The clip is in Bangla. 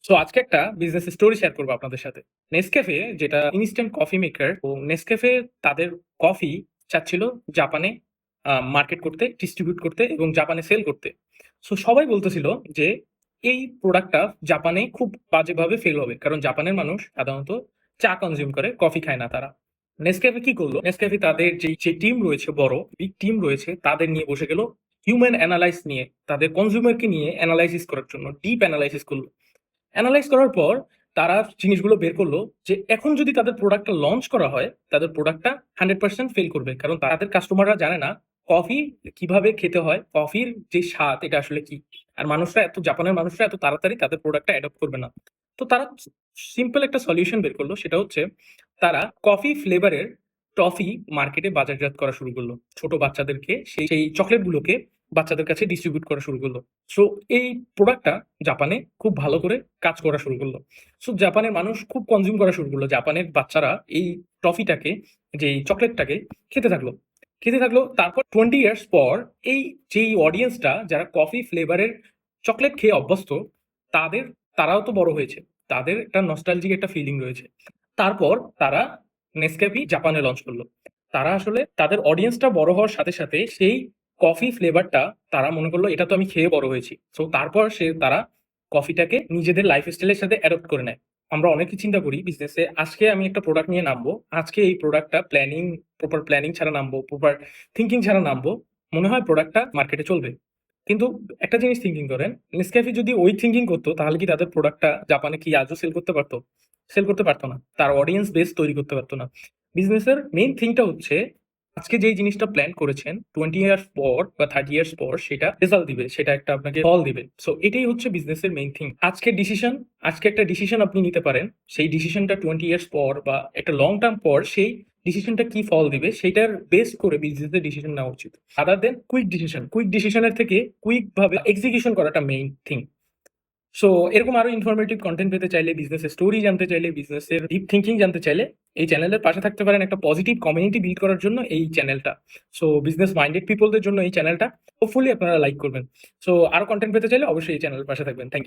সো আজকে একটা বিজনেস স্টোরি শেয়ার করবো আপনাদের সাথে। নেসক্যাফে যেটা ইনস্ট্যান্ট কফি মেকার, ও নেসক্যাফে তাদের কফি চাচ্ছিল জাপানে মার্কেট করতে, ডিস্ট্রিবিউট করতে এবং জাপানে সেল করতে। সো সবাই বলতেছিল যে এই প্রোডাক্টটা জাপানে খুব বাজেভাবে ফেল হবে, কারণ জাপানের মানুষ সাধারণত চা কনজিউম করে, কফি খায় না তারা। নেসক্যাফে কি করলো? নেসক্যাফে তাদের যে টিম রয়েছে, বড় বিগ টিম রয়েছে, তাদের নিয়ে বসে গেল হিউম্যান অ্যানালাইস নিয়ে, তাদের কনজিউমারকে নিয়ে অ্যানালাইসিস করার জন্য ডিপ অ্যানালাইসিস করলো। অ্যানালাইজ করার পর তারা জিনিসগুলো বের করলো যে এখন যদি তাদের প্রোডাক্টটা লঞ্চ করা হয়, তাদের প্রোডাক্টটা 100% ফেল করবে, কারণ তাদের কাস্টমাররা জানে না কফি কিভাবে খেতে হয়, কফির যে স্বাদ এটা আসলে কি। আর জাপানের মানুষরা এত তাড়াতাড়ি তাদের প্রোডাক্টটা অ্যাডপ্ট করবে না। তো তারা সিম্পল একটা সলিউশন বের করলো, সেটা হচ্ছে তারা কফি ফ্লেভারের টফি মার্কেটে বাজারজাত করা শুরু করলো। ছোট বাচ্চাদেরকে সেই সেই চকলেটগুলোকে বাচ্চাদের কাছে ডিস্ট্রিবিউট করা শুরু করলো। সো এই প্রোডাক্টটা জাপানে খুব ভালো করে কাজ করা শুরু করলো। সো জাপানের মানুষ খুব কনজিউম করা শুরু করলো, জাপানের বাচ্চারা এই টফিটাকে, যে চকলেটটাকে খেতে থাকলো। তারপর 20 ইয়ার্স পর এই যেই অডিয়েন্সটা যারা কফি ফ্লেভারের চকলেট খেয়ে অভ্যস্ত, তাদের তারাও তো বড় হয়েছে, তাদের একটা নস্টালজিক একটা ফিলিং রয়েছে। তারপর তারা নেসক্যাফি জাপানে লঞ্চ করলো। তারা আসলে তাদের অডিয়েন্সটা বড় হওয়ার সাথে সাথে সেই কফি ফ্লেভারটা তারা মনে করলো এটা তো আমি খেয়ে বড় হয়েছি। সো তারপর তারা কফিটাকে নিজেদের লাইফ স্টাইলের সাথে অ্যাডপ্ট করে নেয়। আমরা অনেকে চিন্তা করি বিজনেসে, আজকে আমি একটা প্রোডাক্ট নিয়ে নামবো, আজকে এই প্রোডাক্টটা প্রপার প্ল্যানিং ছাড়া নামবো, প্রপার থিঙ্কিং ছাড়া নামবো, মনে হয় প্রোডাক্টটা মার্কেটে চলবে। কিন্তু একটা জিনিস থিঙ্কিং করেন, নেসক্যাফে যদি ওই থিঙ্কিং করতো, তাহলে কি তাদের প্রোডাক্টটা জাপানে কি আজও সেল করতে পারতো? সেল করতে পারতো না, তার অডিয়েন্স বেস তৈরি করতে পারতো না। বিজনেসের মেইন থিংটা হচ্ছে আজকে যেই জিনিসটা প্ল্যান করেছেন 20 ইয়ার্স পর বা 30 ইয়ার্স পর সেটা রেজাল্ট দিবে, সেটা একটা আপনাকে ফল দিবে। সো এটাই হচ্ছে বিজনেসের মেইন থিং। আজকে একটা ডিসিশন আপনি নিতে পারেন, সেই ডিসিশনটা 20 ইয়ার্স পর বা একটা লং টার্ম পর সেই ডিসিশনটা কি ফল দিবে সেটার বেস করে বিজনেসের ডিসিশন নেওয়া উচিত, আদার দেন কুইক ডিসিশনের থেকে কুইক ভাবে এক্সিকিউশন করাটা মেইন থিং। সো এরকম আরো ইনফরমেটিভ কন্টেন্ট পেতে চাইলে, বিজনেস স্টোরি জানতে চাইলে, বিজনেসের ডিপ থিঙ্কিং জানতে চাইলে এই চ্যানেলের পাশে থাকতে পারেন, একটা পজিটিভ কমিউনিটি বিল্ড করার জন্য এই চ্যানেলটা। সো বিজনেস মাইন্ডেড পিপলদের জন্য এই চ্যানেলটা হোপফুলি আপনারা লাইক করবেন। সো আরো কন্টেন্ট পেতে চাইলে অবশ্যই এই চ্যানেলের পাশে থাকবেন। Thank you.